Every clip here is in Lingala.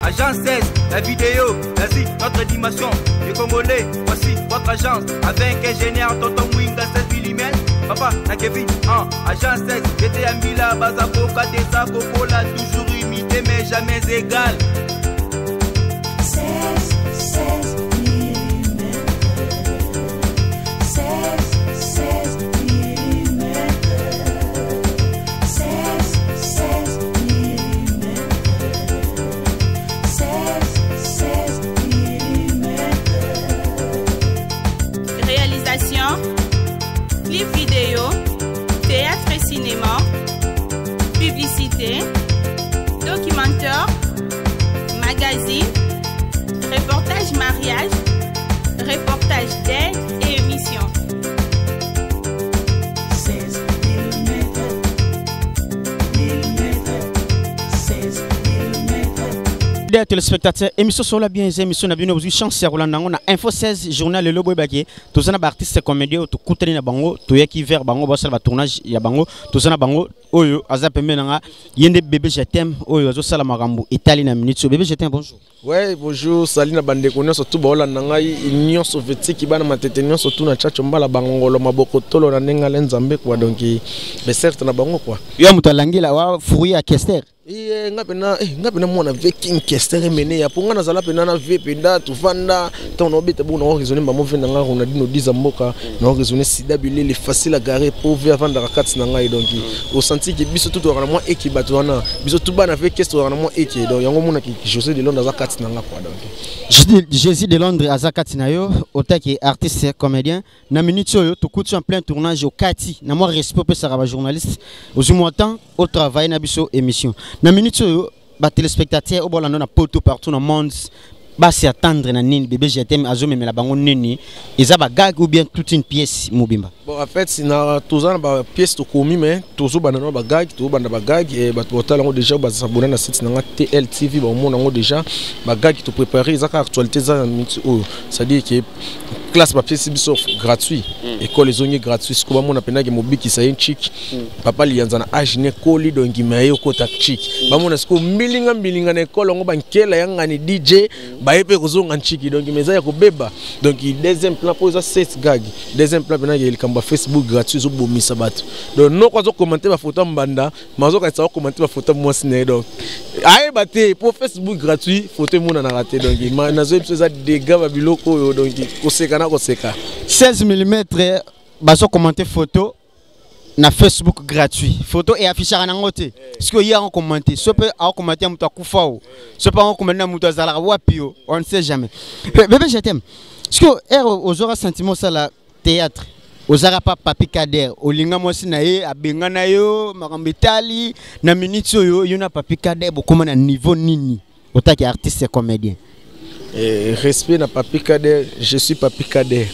Agence 16, la vidéo, vas-y, notre animation. Les Congolais, voici votre agence. Avec ingénieur Tonton Winga 16 mm. Papa, na Kevin, Agence 16, j'étais à Mila, Bazako, Kadesa, Kokola, toujours imité mais jamais égal. 16 mm. 16 mm. 16 mm. 16 mm. Réalisation, clip vidéo, théâtre et cinéma, publicité, documentaire, magazine, reportage mariage, reportage d'aide et émission. 16 mm. 16 mm. Des téléspectateurs, émission sur la bien, émission na bino aujourd'hui chance ya Rolanda na Info 16 journal le lobo baki tozana ba artiste comédien to kutani na bango to yaki vers bango ba sala tournage ya bango tozana bango oyo aza pembe nanga yende bébé je t'aime oyo azo sala makambo Italie na minute bébé je t'aime bonjour. Ouais bonjour Salina bande ko nyonso tu ba Rolanda ngai union soviétique bana matete nyonso tu na chacho mbala bangolo maboko tolo na nenga lenzambe kwa donc be certes na bango quoi. Yo muto langila wa furi ya Kester. Ngapena mwana veking kestere mene ya ponga nazala pena na vepe nda tuvanda ton obite bu na raisonner ba movie na nga na dino 10 mboka na raisonner sida bilele facile à garer pauvre avant de rakati na ngai donc au senti que biso tout na moi eki batwana biso tout ba na ve kestere na moi eki donc yango mona ki José de Londres zakati na nga quoi donc Jésus de Londres azakati na yo otaki artiste comédien na minute yo to kutu en plein tournage au Kati na moi respect pe ça ba journaliste au temps au travail na biso émission. Na minute ba téléspectateurs au bolando na poto partout dans le monde ba s'y attendre na nini bébé je t'aime azo memela bango nini eza ba gag ou bien toute une pièce mobimba. Bon en fait c'est na tozana ba pièce to komi mais tozo banana ba gag to banda ba gag et ba total ngo déjà ba s'abonner na site na TLTV ba mona ngo déjà ba gag to préparer za ka actualité za minute oh ça dit que classe papier c'est biso gratuit école les onniers gratuit ce qu'on mona pena ke mobiki ça un chic papa lianza na age ne koli donc mayo kota chic ba mona ce ko milinga na école ngo ba nkela yanga ni DJ ba epe kozonga chic donc meza ya ko beba donc deuxième plan pour ça 7 gag deuxième plan pena ke kamba Facebook gratuit zo bomisa bato donc non quoi zo commenter ba photo mbanda mazo ka ça commenter ba photo moi sine donc aye baté pour Facebook gratuit photo mona na raté donc na zo ça dégâts ba biloko donc kosekana 16 mm baso commenter photo na Facebook gratuit photo et afficher en angote parce que hier on commenter ce peut a commenter muto akufao ce peut on commenter muto azala wapio on ne sait jamais bébé je t'aime parce que aux aura sentiment ça la théâtre aux aura pas papi kader olinga mosi na ye abenga na yo makambo Italie na minute yo yona papi kader bokoma na niveau nini otaki artiste comédien. Respect na Papi Kader, je suis Papi Kader.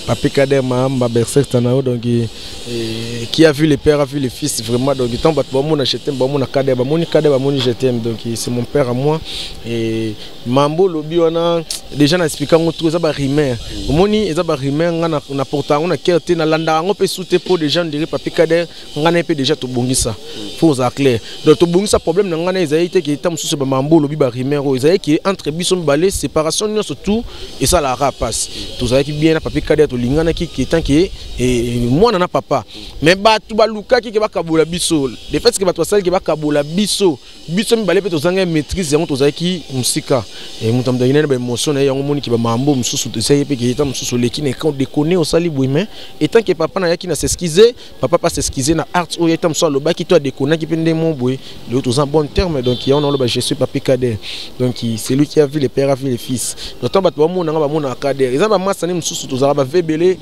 Papi Kader ma berserk tanao donc qui a vu les pères a vu les fils vraiment donc tant bat ba mon acheter ba mon Kader ba mon je t'aime donc c'est mon père à moi et mambo lobi wana déjà na expliquer ngo tout ça ba rimer moni eza ba rimer ngana na porta on a kerte na landa ngo pe souté pour des gens dirait Papi Kader ngana pe déjà to bongisa faut ça clair donc to bongisa problème na ngana ezaïté qui est mususu ba mambo lobi ba rimer ezaï qui entre biso balé séparation surtout et ça la rapace tout ça qui bien na Papi Kader to lingana qui tant qui et moi na papa mais ba tu ba luka qui ba kabola biso le fait que ba to sala qui ba kabola biso mi balé pe to zanga maîtrise yango to za qui musika et mutam da ina ba émotion na yango moni ki ba mambo mususu to sala pe qui est mususu le qui ne quand déconner au sali mais et tant que papa na yaki na s'excuser papa pas s'excuser na art o yetam so lo ba qui to déconner qui pende mon boy le to en bon terme donc il y a on le je suis Papi Kader donc c'est lui qui a vu les pères a vu les fils d'autant ba to mona ba mona Kader ils ba masani mususu to za ba vebele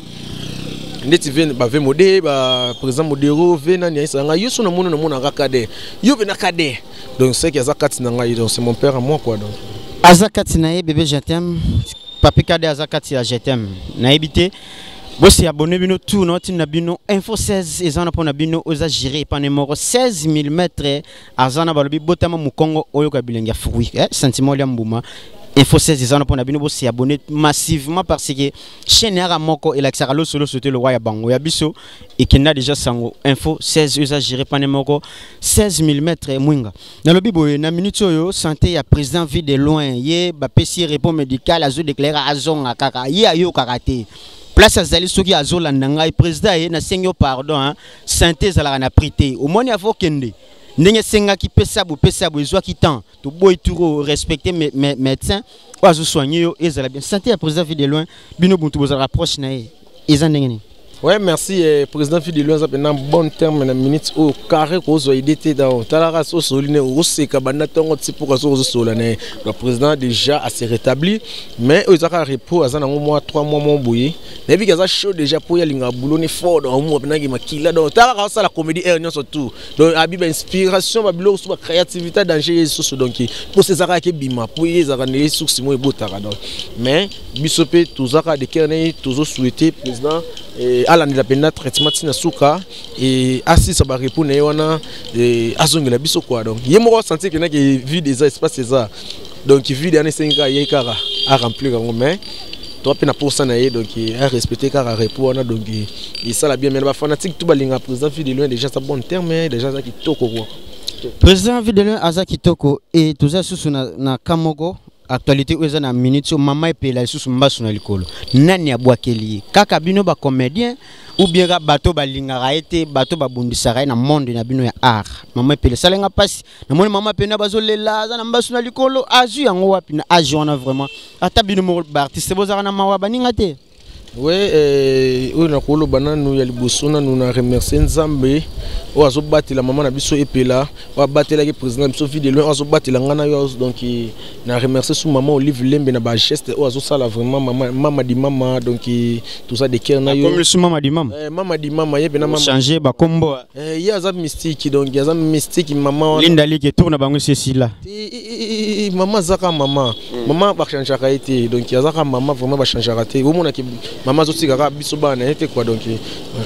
ndeti vient ba ve modé ba président modéro vena ni isa nga yusu na mona Kader yo be na Kader donc c'est que Azakati na ngai donc c'est mon père à moi quoi donc Azakati na bébé je t'aime Papi Kader Azakati je t'aime na habité Bosi abonné bino tout notre nabino info 16 ezana pona bino oza géré par numéro 16 mm azana balobi botama mukongo oyo ka bilenga fruit sentiment ya mbuma Info 16 des ans pour n'abonner s'y abonner massivement parce que chaîne à moko et la xaralo solo c'était le roi ya bango ya biso et qui n'a déjà sango info 16 usa géré par moko 16 mm mwinga dans le bibo na minute yo santé ya président vie de loin ye ba pesi repos médical azo déclarer azonga kaka ye ayo karaté place azali soki azolanda ngai président ye na sengyo pardon hein santé zala na prité au moins ya faut kende ndenge senga ki pesa bu ezwa ki temps to boy turo respecter mes médecins oazo soigner yo ezala bien santé ya président vie de loin bino buntu boza rapproche na ye eza ndenge ni. Ouais, merci président Fidèle ça pendant bon terme na minute au carré ko zo idée dans talara so soline o seka banda tongo tsipuka so solane le président déjà a se rétabli mais o zaka repos azana mois 3 mois mon boyi nebi kaza show déjà pour ya linga bouloni fort dans mois penagi makila donc talara ça la comédie est surtout donc abiba inspiration babilo so créativité danger so donc pour ces zaka ke bima pour les zaka ne succès mo botara donc mais bisope tout zaka de kerne toujours souhaiter président ala ni la pena traitement tina suka et assis ça va répondre wana azongela biso quoi donc ye moko sentir que na que vie des espaces ça donc vie des années 5 ye kara à remplir mais toi pena pour ça na ye donc à respecter kara répondre donc et ça la bien mais ba fanatique tout balinga président vie de loin déjà ça bon terme déjà ça qui toko quoi président vie de loin azaki toko et tout ça sous na kamoko actualité oza na minute so mama epela sous mbasu na likolo nani abwakeli kaka bino ba comédien ou bien bato balingaka ete bato babundisaka na monde na bino ya art mama epela salenga pasi na moni mama pena bazolela za na mbasu na likolo azu yango wapi na age wana vraiment ata bino mo ba artiste bozaka na mawa baninga te. Oui, on a collo banane nous yali bosona nous na remercier Nzambe o azo batela maman na biso epela o batela ke président biso vie de loin azo batela ngana yo donc na remercier sous maman Olive Lembe na ba geste o azo sala vraiment maman di maman donc tout ça de cœur na yo comme le maman di maman maman di maman ye bena maman changer ba combo ye aza mystique donc aza mystique maman Linda li ke tourna bango ceci là maman zaka maman ba changer ka été donc azaka maman vraiment ba changer ka té o mona ke maman aussi kaka biso bana était quoi donc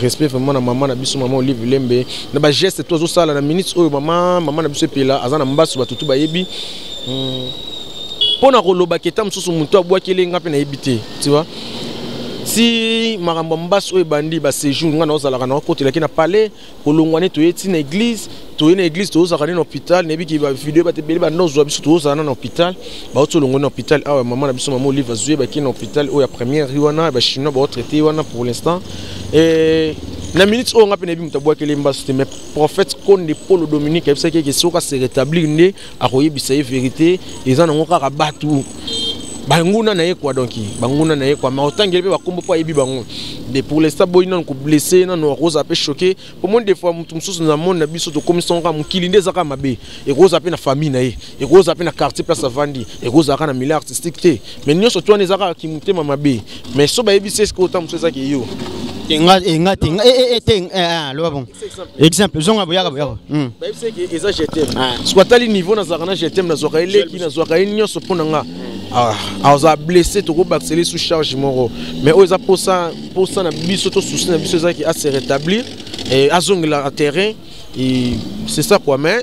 respect vraiment na maman na biso maman Olive Lembe na ba geste toi ça la minute oyo maman na biso pela azana mbasu batutu bayebi pona koloba keta msusu muntu abwakele ngape na yebite tu vois si marambo mbasu oyo bandi ba séjour ngana ozalaka na kotela ki na palais kolongwane to yeti na église to na église to ozaka na hôpital nebi ki ba vidéo ba tebeli ba nozo biso to ozana na hôpital ba otolongwe na hôpital awa maman na biso maman Olive azue ba ki na hôpital oyo ya première wana ba chinois ba traité wana pour l'instant et na minute o ngape nebi mutabwakele mbasu mais prophète Konde Paul Dominique ebisa ki soka se rétablir ne akoyebisa ye vérité ezana ngokaka batu banguna na ye quoi donc banguna na ye quoi mais autant ngeli ba kombo pa yebi bango de pour l'instant boy non ko blessé non rose a peu choqué pour moi des fois mutu mususu na monde na biso to commission ka mukili nde zaka mabe e rose a peu na famille na ye e rose a peu na quartier place avandi e rose aka na milieu artistique te mais nyo so to ne zaka ki mutema mabe mais so ba yebi c'est ce que autant mususu zaki yo le bon exemple zonga boyaka boyaka ba yebi c'est que eza jetem soit ali niveau na zakana jetem na zoka eleki na zoka nyo so ponanga on a blessé tout groupe accéléré sous charge moro mais on a pour ça na biso to souci na biso ça qui a se rétablir et à zongla terrain et c'est ça quoi mais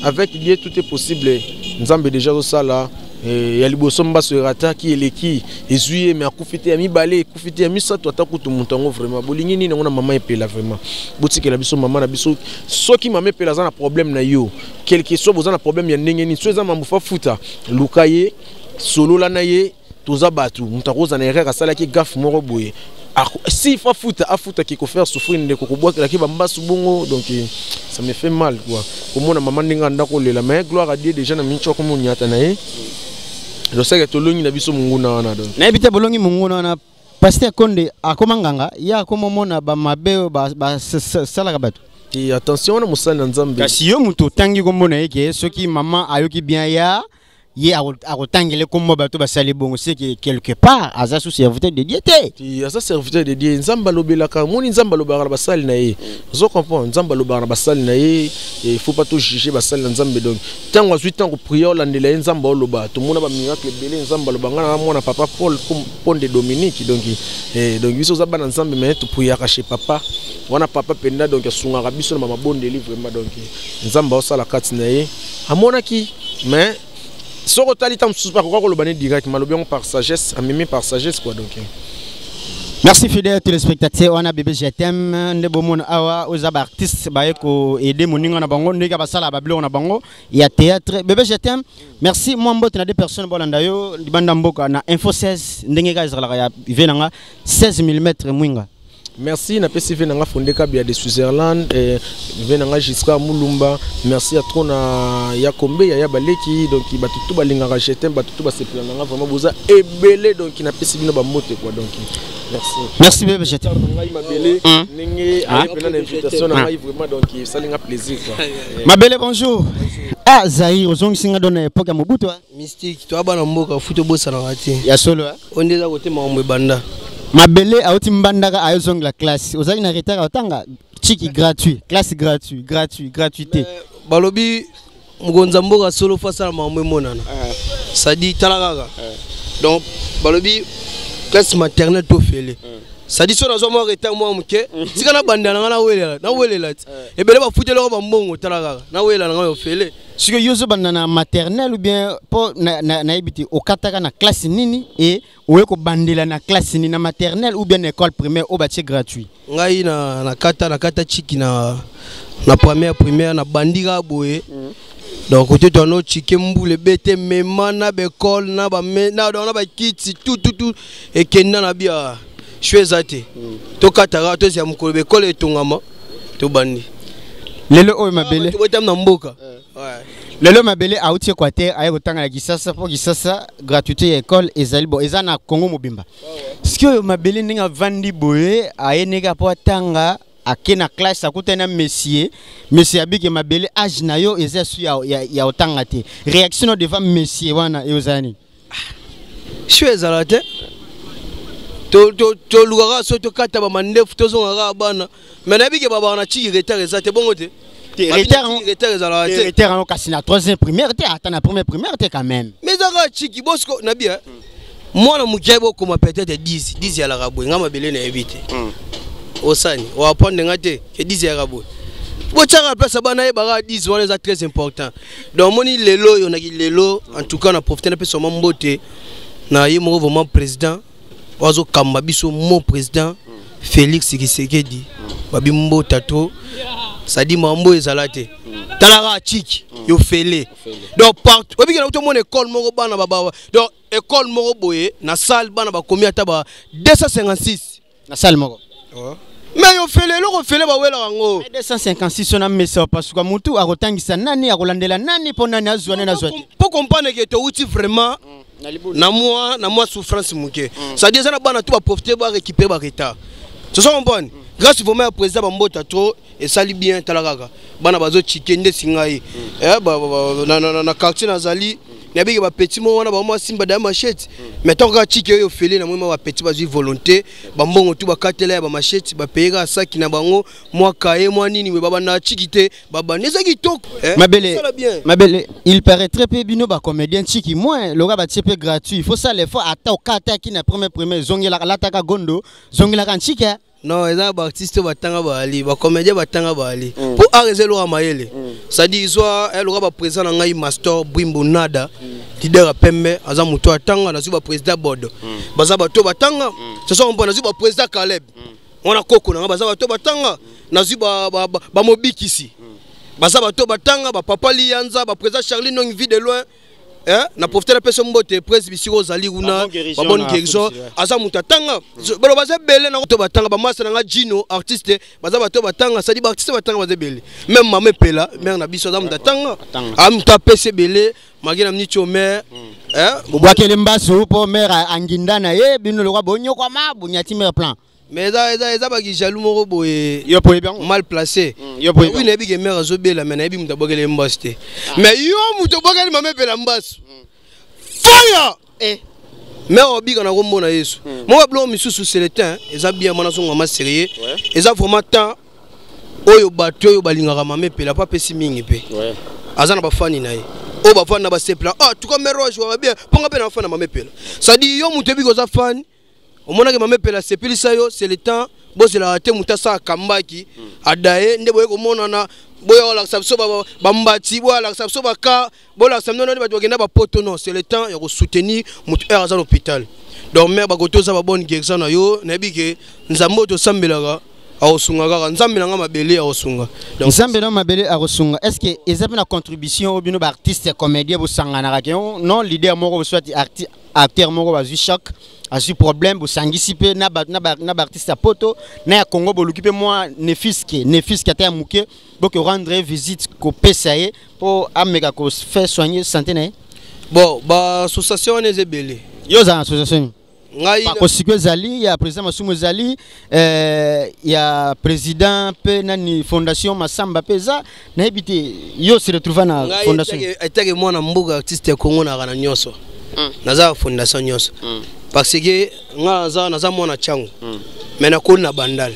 avec Dieu tout est possible Nzambe déjà ça là et ya liboso mbaso rata ki eleki ezuye mais akufite ya mibale akufite ya misato atakutu mutango vraiment bolingi nini ngona mama epela vraiment botike la biso mama na biso soki mama epela za na problème na yo quelque soit bozana problème ya ndenge ni so za mamufa futa lukaye solo la na ye toza batu mutakoza na erreur asala ki gaffe moko boye si fa futa afuta ki ko faire souffrir ndeko ko boka ki bamba subongo donc ça me fait mal quoi comme na maman ndinga ndako lela mais gloire à Dieu déjà na mincho ko munyata na ye je sais que tolongi na biso munguna wana donc na ebite bolongi munguna wana pasteur Konde akomanganga ya komomona ba mabe ba sala kabatu et attention na musana Nzambe kasi yo muto tangi komona yeke soki maman ayoki bien ya ye akotangele kombo bato basali bongo c'est que quelque part aza sous serviteur de Dieu te ti aza serviteur de Dieu Nzamba lobelaka moni Nzamba lobaka basali na ye zo comprendre Nzamba lobaka basali na ye il faut pas tout juger basali na Nzambe donc tango 8 ans ko prière landela Nzamba loba to mona ba miracle belé Nzamba lobanga na mona papa Paul Ponde Dominique donc biso za bana Nzambe mais to prière chez papa wana papa penda donc sunga biso na mama bonde livre vraiment donc Nzamba osala kati na ye amona ki mais sur le tali tam sous pas quoi le bané direct malobion par sagesse amimi par sagesse quoi donc. Merci fidèles téléspectateurs, on a bébé je t'aime ne bomon awa aux artistes ba ko aider moninga na bango ndika basala ba blo na bango ya théâtre bébé je t'aime. Merci moi mbote na des personnes bolanda yo libanda mboka na info 16 ndenge ka izala ya venanga 16 mm mwinga. Merci na PCV nanga fondeka bia de Switzerland et venanga jusqu'à Mulumba. Merci à trop na Yakombe ya baleki donc batutu balinga rachetem batutu ba sepla nanga vraiment boza ebele donc na PCV na ba mote quoi donc. Merci. Merci bébé je t'aime. Mabele ningi avec une invitation na vraiment donc ça linga plaisir quoi. Mabele bonjour. Ah Zahir ozongi singa dona époque ya Mobutu. Mystique to abana mboka futo bossa na ngati. Ya solo On déjà côté mambo banda. Mabele auti mbandaka ayozongi la classe. Ozali na retard otanga chiki gratuit, classe gratuité. Balobi mugonza mboka solo face à mambo monana. Ça dit talagaga. Donc balobi classe maternelle to fele. Ça dit sur zo mo retard mo muke. Sikana banda na welela. Et bele ba futelo ba mbongo talagaga. Na welela na yo fele. Si vous avez une maternelle ou bien pour au kataka na classe nini et ou eko bandela na classe nini na maternelle ou bien école primaire au bâti gratuit. Ngai na kata chiki na première na bandira boye. Donc côté to no chiki mbule bete mema na bekol na ba na ba kiti tout et kenda na bia chwezate. To katara to sia mukolo bekol etongama to bandi. Lelo oyo mabele. To tam na mboka. Ouais. Lelo mabele a outi Équateur aye kotanga la kisasa pour kisasa gratuité école ezali bo ezana Congo mobimba. Ce que mabele ninga vandi boye aye nega po tanga akena classe akutana monsieur abike mabele age na yo eza su ya otanga te. Réaction devant monsieur wana yozani. Chweza te. To lugara so to kata ba mandefu to zonga bana. Mais abike baba na chiki retard ezate bongo te. Retard en casse la troisième primaire, attends la première primaire quand même. Mais ça chiki bosco na bien. Moi na mujaibo comme peut-être 10 ya la rabo ngama belé na éviter. Osani, on va prendre ngate que 10 ya rabo. Bo tchara place bana e bara 10 on est très important. Donc moni lelo yo na lelo en tout cas na profiter na pe son mbote na yemo vraiment président ozo kamba biso mon président Félix Tshisekedi. Babi mbota to ça dit mambo ezalate talaka chiki yo fele donc partout obi ke na to mon école moko bana baba donc école moko boye na salle bana ba komi ata ba 256 na salle moko mais yo fele loko fele ba wela ngo 256 on a message parce que mutu akotangisa nani akolandela nani po nani azwana na zwati pour comprendre que to uti vraiment na moi souffrance muke ça dit ça na bana tout ba profiter ba récupérer ba retard ce sont bon grâce au maire président bambota trop et sali bien talagaga bana bazo chikende singai na quartier nazali na bigi ba petit mo wana ba mo simba da machette mais tant ka chike yo fele na moi ba petit ba volonté bambongo tu ba katela ba machette ba payera saki na bango moi kae moi nini we baba na chikite baba neza kitoko mabele il paraîtrait peu bino ba comédien chiki moi le ba tiepe gratuit il faut ça les fois ata okata ki na premier zongela la taka gondo zongela kan chike. Non, les artistes batanga bali, ba comédien batanga bali. Pour arrêter le ramayele. Ça dit soit elle aura présent dans ngai master Brimbo Nada, leader à Pembe, aza muto atanga na zuba président Bodo. Baza bato batanga, ce sont on na zuba président Caleb. On a koko na baza bato batanga na zuba ba mobikisi. Baza bato batanga ba papa Lianza, ba président Charlie non vie de loin. Na profiter la personne mbote presse bisiro zali una ba bonne guérison aza mutatanga balo baza belé na to batanga ba masa na Gino artiste baza bato batanga ça dit ba artiste batanga baza belé même mama pela mère na biso aza mutatanga am ta pc belé magina mni chomé bobakele mbaso po mère angindana ye bino le bonyo kwa mabu nyati mère plan mais ça ba ki jaloux moko boye yo poye bien mal placé yo poye oui na bi ke mère azobela mais na bi muta bokele mbaste mais yo muta bokele mama pela mbaso fire mais obiga na komona Yesu moi blo misusu c'est le temps eza bien mona songa ma sérieux eza vraiment temps oyo bato oyo balingaka mama pela pa pesi mingi pe azana ba fani na ye o ba fani na ba sepla ah tout comme roche wa bien ponga pe na fani na mama pela ça dit yo muto biko za fani omonaki mame pela sepelisa yo c'est le temps bozela te mutasa kambaki adaye nde boye komonana boya olakisa biso bambati boya olakisa biso baka bolakisa mnono bato bakenda bapoto non c'est le temps ya kosoutenir moto aire aza na hôpital donc mère bakotoza babonne guérison na yo nayebi ke nzambe tosambelaka aosunga kaka nzambe nanga mabele aosunga nzambe na mabele aosunga est-ce que ezapa na contribution au bino ba artiste comédien bosanganaka ke non leader moko soit acteur moko bazui choc azui problème bosangisi pe na ba artiste poto na ya Congo boluki pe moi nefiske ata ya muke donc rendre visite ko pesaye pour ameka ko faire soigner santé na bon ba association les ebele yo za association ngai pa kosiko ezali ya président Masumu ezali ya président pe nani fondation Masamba peza na ebité yo se retrouver na fondation etake mwana mbuga artiste Congo na kana nyoso naza fondation nyoso parce que naza mwana changu mais na kona bandal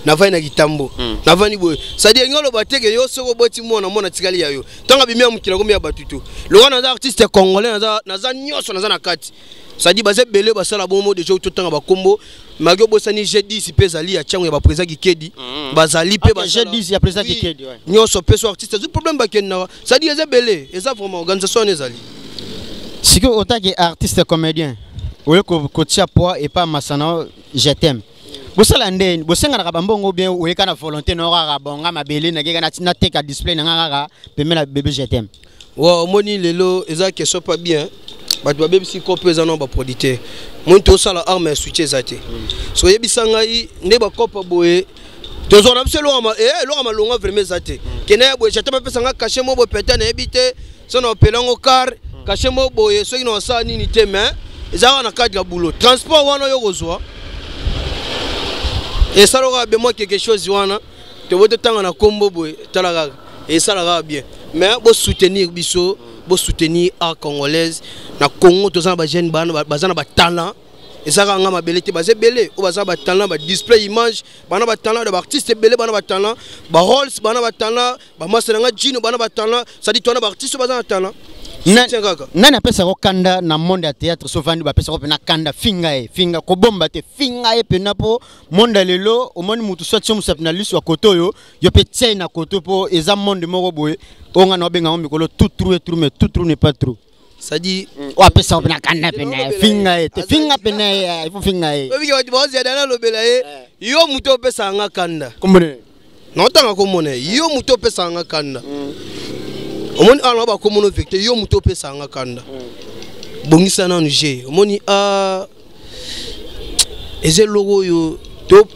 na vai na kitambo na vani boy c'est-à-dire ngolo bateke yo soko boti mwana tikali ya yo tanga bimia mukila komia batutu lo naza artiste congolais naza nyoso naza na kati c'est-à-dire baze belé basala bomo déjà utotanga bakombo magyo bosani G10 pezali ya changu ya ba président Kikedi bazali pe ba G10 ya président Kikedi ouais nyoso peso artiste du problème bakena c'est-à-dire baze belé eza vraiment organisation ezali siko otake artiste comédien oyo ko tia poids et pas masana je t'aime bosala ndeni bosenga na bambongo bien oyeka na volonté no rara bonga mabele na keka na teka display na ngaka pemela bébé je t'aime wa moni lelo eza question pas bien bato ba bébé si kope eza no ba producteur muntu sala arme switch ezate so yebisa ngai nde ba kopa boye tozo na biselo ama lo ama longa vraiment ezate kena boye je t'aime pesa nga cacher mo bo peta na ebite so na opelango car cacher mo boye so ino sa nini te mais eza na cadre ya boulot transport wana yo kozwa et ça aura bien moi quelque chose wana te vote tanga na kombo boy talaga et ça aura bien mais bo soutenir biso bo soutenir art congolaise na Congo to za ba jeune bazana ba talent et ça nga mabele te bazé belé o bazana ba talent ba display image bana ba talent ba artiste belé bana ba talent ba Rolls bana ba talent ba master nga Gino bana ba talent ça dit toi ba artiste bazana talent nani apesa ko kanda na monde ya théâtre sovandi bapesa ko pena kanda finga ko bomba te finga pena po monde lelo omoni mutu soit somo sapna liso koto yo pe tse na koto po eza monde moko boye onga no benga mikolo tout trou n'est pas trop ça dit o apesa ko pena kanda pena finga pena il faut finga obi ke bozi dana lobela yo mutu opesa nga kanda komone non tanga komone yo mutu opesa nga kanda omoni ala ba komono vecteur yo muto pesa nga kanda bongisa na nje omoni eze logo yo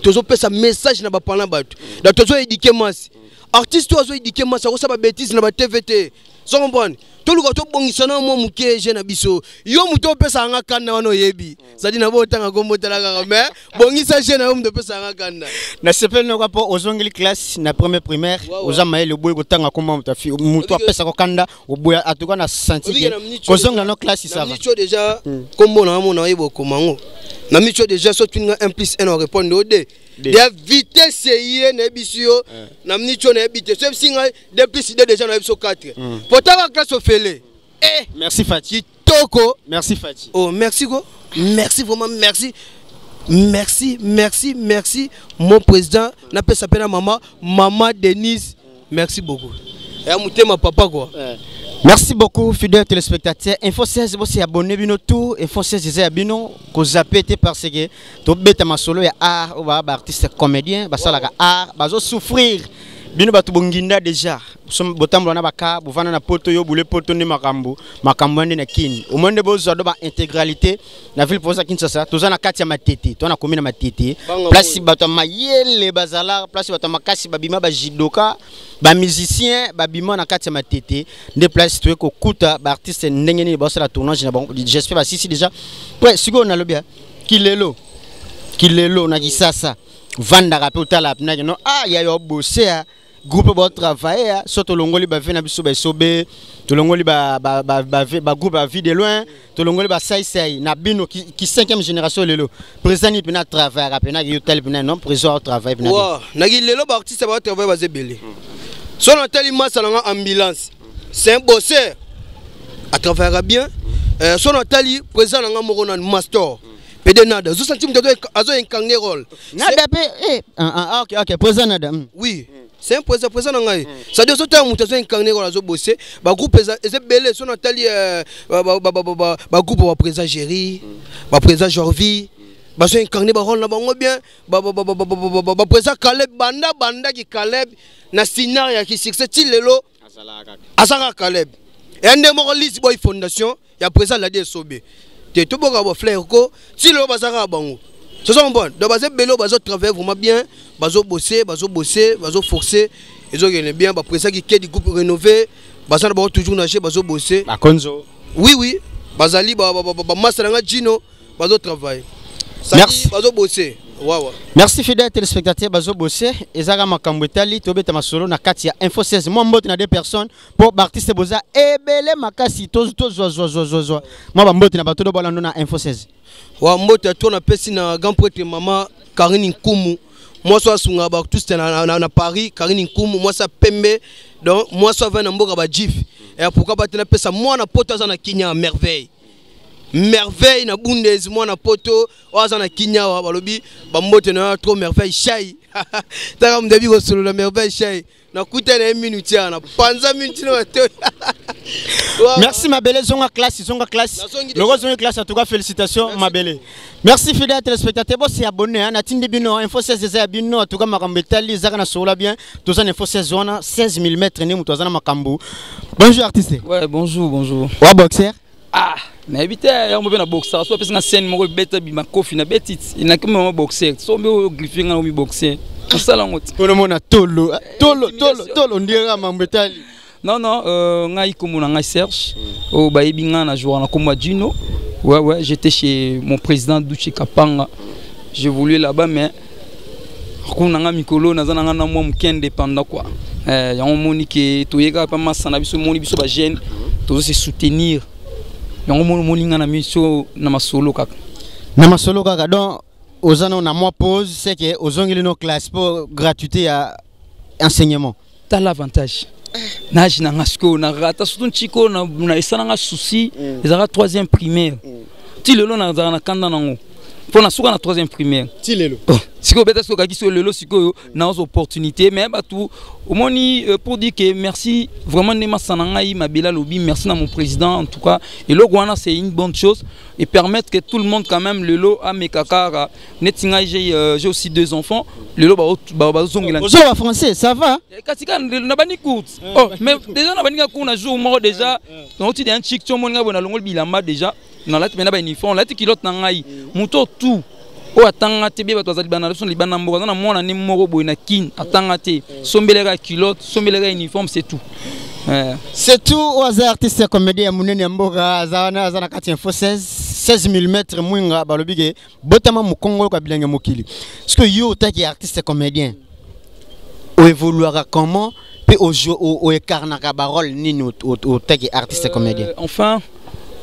tozo pesa message na ba parlant bato da tozo éduquer mas artiste tozo éduquer mas ko sa ba bêtise na ba TVT so comprendre to luka to bongisa na mo muke je na biso yo muto pesa nga kanda wana yebi sadi na bo tanga kombo talaka mais bongisa je na yo muto pesa nga kanda na sepel no rapport aux ongli classe na première primaire aux amaele boy ko tanga kombo mutafi muto pesa ko kanda oboya atuka na senti ko zonga no classe ça va nicho déjà kombo na mo na yebo komango na micho déjà so tunga 1 + 1 on répondre au d de vitesse yé na bisio na nicho na ebite so singa 2 + 2 déjà na biso 4 potaka classe au fele merci Fati toko merci Fati oh merci go merci vraiment merci mon président na pesa pena maman Denise merci beaucoup et amutema papa quoi merci beaucoup fidèles téléspectateurs Info 16 vous s'y abonnez bino tout Info 16 c'est abino ko zapete parce que to beta masolo ya art ou ba artiste comédien basala ka art bazo souffrir bino batu bonginda déjà botambo na baka bovana na poto yo bule poto ni makambo ande na kini au monde bozo do ba intégralité na ville pour ça Kinshasa tozana kati ya matete to na commune matete place bato mayele bazala place bato makasi babima ba jidoka ba musicien babima na kati ya matete de place to ko kuta ba artiste ndenge ni bossa la tournage na bon j'espère ba si déjà ouais siko na lobia kilelo na kisasa vanda rape utala na no ya yo bosser groupe ba travailler surtout longoli ba vena biso ba sobe to longoli ba groupe ba vie de loin to longoli ba sai na bino qui 5e génération lelo président ni pena travailler rapena yo tel pena non président travail pena wa na gi lelo ba artiste ba travailler ba zebele so na tali masa na ambulance c'est un bosseur à travailler bien so na tali président nga moko na master PD Nada zo senti mutu azo incarner rôle Nada pe ok présent Nada. oui c'est un présent na ngai ça dit zo ta mutu azo incarner rôle azo bosser ba groupe eza belé so Nathalie ba groupe ba présent Géry ba présent Jorvi ba zo incarner ba rôle na bango bien ba présent Caleb banda ki Caleb na scénario qui succès ti lelo azala Caleb et un démon liste boy fondation ya présent la de Sobé te tout bon ba frère ko ti lelo bazaka bango ce sont bon donc bazé belo bazo travailler vraiment bien bazo bosser bazo forcer ils ont gagné bien ba présent qui du groupe rénové bazana ba toujours nager bazo bosser La Konzo. oui bazali ba masanga Gino bazo travailler Merci. bazo bosser wawa. Merci fidèles téléspectateurs bazo bossé ezaka makambo etali tobeta masolo na kati ya Info 16 moi mbote na deux personnes pour artiste boza ebele makasi to zo moi ba mbote na bato do balando na Info 16 wa mbote to na pesi na grand prêtre maman Karine Nkumu moi so asunga ba tous na Paris Karine Nkumu moi ça pembe donc moi so va na mboka ba jif et pourquoi ba tena pesa moi na poto za na kinya merveille na bundezi moi na poto oza na kinya wa balobi ba mbote na trop merveille chai taka mdebi ko solo la merveille chai na kuta na minute na panza minute na to. Merci ma belle zonga classe logo zonga classe en tout cas félicitations ma belle merci fidèles téléspectateurs bo c'est abonné na tindi bino Info 16 za bino en tout cas makambo etali zaka na sola bien tous en Info 16 zona 16 mm ni mutu azana makambo. Bonjour artiste. Ouais bonjour Wa boxer ah na habité ya mo na boxer so pesa na scène mo beta bi makofi na betit ina kama mo boxer so mo gliffer na mi boxer sala ngoti kono mona tolo ndira mambo etali non ngai komuna ngai Serge o ba ebinga na jouer na komwa Gino ouais j'étais chez mon président Duchi Kapanga j'ai voulu là-bas mais kuna nga mikolo nazana nga na mo mkende pendant quoi ya moni ke toyeka pa masana biso moni biso ba jeune to se soutenir yango moni nga na miso na masolo kaka donc ozana na moi pause c'est que ozongeli no classe pour gratuité à enseignement t'as l'avantage nage na ngasko na rata surtout chiko na esana nga souci ezara 3e primaire ti lelo na zara na kanda nango pour na suka na 3e primaire ti lelo siko beta siko kaki so lelo siko na opportunité mais batu omoni pour dire que merci vraiment Nema Sanangai Mabela Lobby merci à mon président en tout cas et le Guana c'est une bonne chose et permettre que tout le monde quand même le lot à mes kakara netinga j'ai aussi 2 enfants le lot ba zongela bonjour français ça va katika na bani court oh mais déjà na bani ka kuna jour mort déjà donc tu dis un chic tu moninga bona longol bilamba déjà na lati mena ba uniforme lati kilote na ngai muto tout o atanga te be bato azali bana so libana mboka na mona ni moko boy na kin atanga te sombelera culotte sombelera uniforme c'est tout au hasard artiste comédien munene mboka zana kati Info 16 mm mwinga balobike botama mukongo kwa bilenge mokili parce que yo taki artiste comédien o évoluera comment pe o ekarnaka barole nini o taki artiste comédien enfin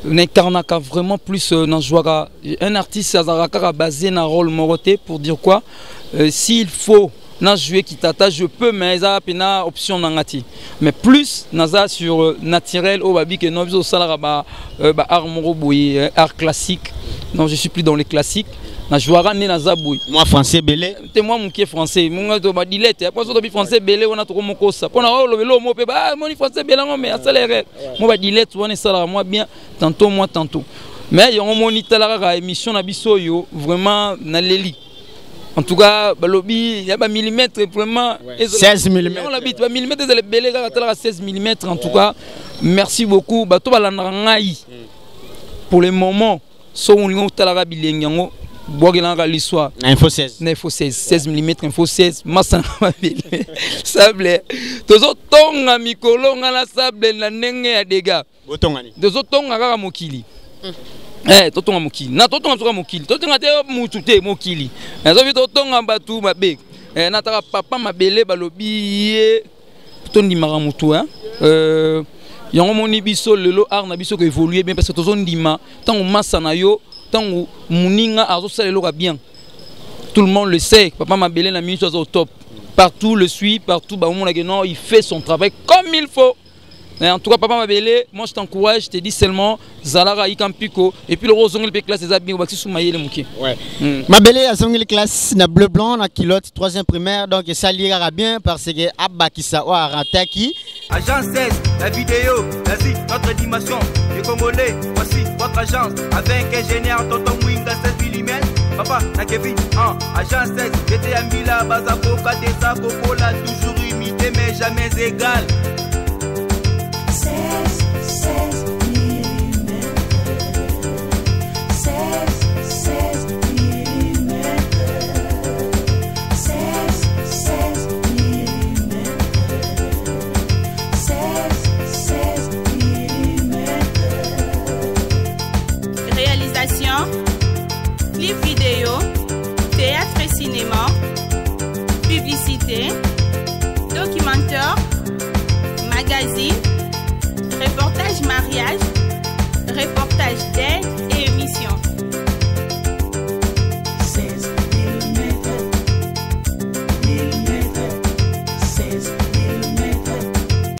n'incarnaka vraiment plus dans jouera un artiste azaraka basé na rôle moroté pour dire quoi s'il faut na jouer qui tata je peux mais ça pena option nangati mais plus naza sur naturel au babi que non biso salara ba art moroboy art classique non je suis plus dans les classiques na jouera né naza boy moi français belé te moi mon qui est français mon to ba dilette après so to bi français belé on a to mo kosa pona o lo mo pe ba mon français belé mais accéléré moi ba dilette on est salara moi bien tantôt moi tantôt mais yo moni talara émission na biso yo vraiment na leli. En tout cas, il y a un millimètre vraiment. 16 mm. On l'habite, un millimètre, c'est le 16 mm. En tout cas, merci beaucoup. Pour le moment, si on a l'histoire. Info 16. Info 16, 16 mm, Info 16. Massa sable. Tozo tonga mikolo ngala sable na nenge ya dega. Botongani. Tozo tonga kaka mokili. Totonga mokili na totonga toka mokili totonga te mutu te mokili nazo vi totonga batu mabe na taka papa mabele balobi ye tondimaka mutu yango moni biso lelo art na biso ko évoluer bien parce que tozo ndima tango massa na yo tango muninga azo salelo ka bien tout le monde le sait papa mabele na minute au top partout le suit partout ba mona que non il fait son travail comme il faut En tout cas, papa Mabele, moi je t'encourage, je te dis seulement Zalara Ikampiko et puis le rose ongel classe des abis Baxi Soumaye le Mouki. Ouais. Mabele a zongel classe na bleu blanc na culotte 3e primaire donc ça lira bien parce que Abakisa wa Rantaki. Agence 16, la vidéo, vas-y, notre animation. Les Congolais, voici votre agence avec ingénieur Tonton Winga 16 mm. Papa, na Kevin, agence 16, j'étais à Mila, Bazako, Kadesa, Coco, là, toujours imité mais jamais égal.